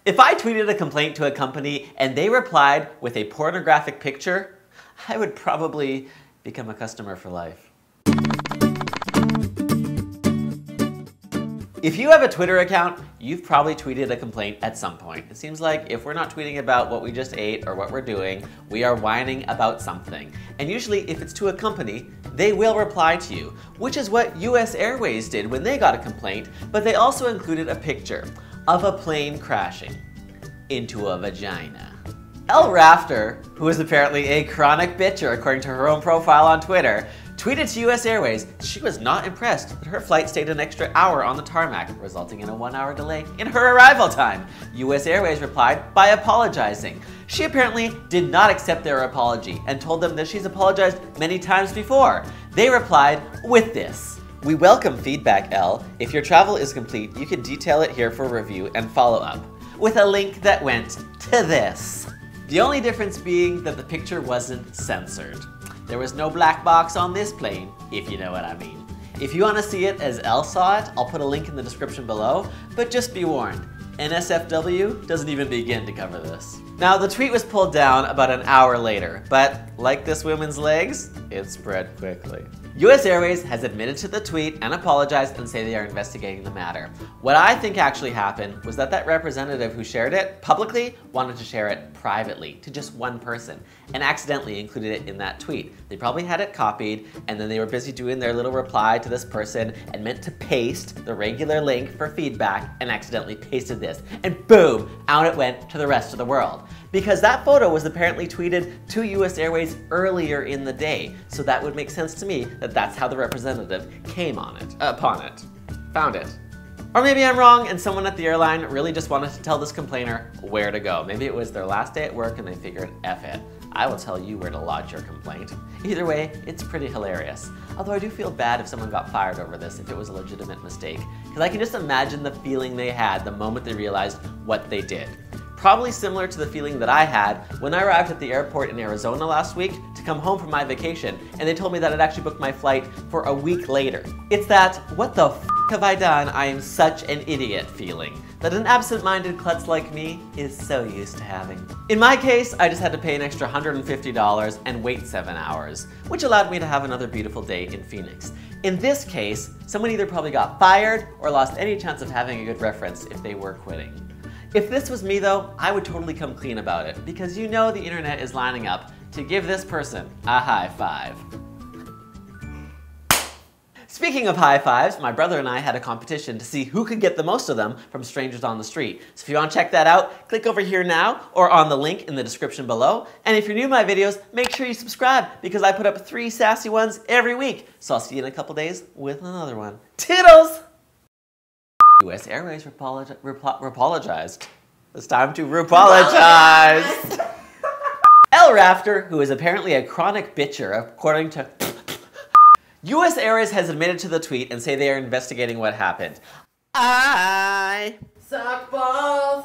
If I tweeted a complaint to a company and they replied with a pornographic picture, I would probably become a customer for life. If you have a Twitter account, you've probably tweeted a complaint at some point. It seems like if we're not tweeting about what we just ate or what we're doing, we are whining about something. And usually if it's to a company, they will reply to you, which is what US Airways did when they got a complaint, but they also included a picture of a plane crashing into a vagina. Elle Rafter, who is apparently a chronic bitcher according to her own profile on Twitter, tweeted to US Airways she was not impressed that her flight stayed an extra hour on the tarmac, resulting in a 1-hour delay in her arrival time. US Airways replied by apologizing. She apparently did not accept their apology and told them that she's apologized many times before. They replied with this: "We welcome feedback, Elle. If your travel is complete, you can detail it here for review and follow up," with a link that went to this. The only difference being that the picture wasn't censored. There was no black box on this plane, if you know what I mean. If you want to see it as Elle saw it, I'll put a link in the description below, but just be warned, NSFW doesn't even begin to cover this. Now, the tweet was pulled down about an hour later, but like this woman's legs, it spread quickly. US Airways has admitted to the tweet and apologized and say they are investigating the matter. What I think actually happened was that representative who shared it publicly wanted to share it privately to just one person and accidentally included it in that tweet. They probably had it copied and then they were busy doing their little reply to this person and meant to paste the regular link for feedback and accidentally pasted this. And boom, out it went to the rest of the world. Because that photo was apparently tweeted to US Airways earlier in the day. So that would make sense to me that that's how the representative came upon it, found it. Or maybe I'm wrong and someone at the airline really just wanted to tell this complainer where to go. Maybe it was their last day at work and they figured, F it, I will tell you where to lodge your complaint. Either way, it's pretty hilarious. Although I do feel bad if someone got fired over this, if it was a legitimate mistake. Because I can just imagine the feeling they had the moment they realized what they did. Probably similar to the feeling that I had when I arrived at the airport in Arizona last week to come home from my vacation, and they told me that I'd actually booked my flight for a week later. It's that, what the f have I done, I am such an idiot feeling that an absent-minded klutz like me is so used to having. In my case, I just had to pay an extra $150 and wait 7 hours, which allowed me to have another beautiful day in Phoenix. In this case, someone either probably got fired or lost any chance of having a good reference if they were quitting. If this was me though, I would totally come clean about it, because you know the internet is lining up to give this person a high five. Speaking of high fives, my brother and I had a competition to see who could get the most of them from strangers on the street. So if you want to check that out, click over here now or on the link in the description below. And if you're new to my videos, make sure you subscribe because I put up 3 sassy ones every week. So I'll see you in a couple days with another one. Toodles! US Airways apologized. It's time to apologize. Elle Rafter, who is apparently a chronic bitcher, according to US Airways has admitted to the tweet and say they are investigating what happened. I suck balls.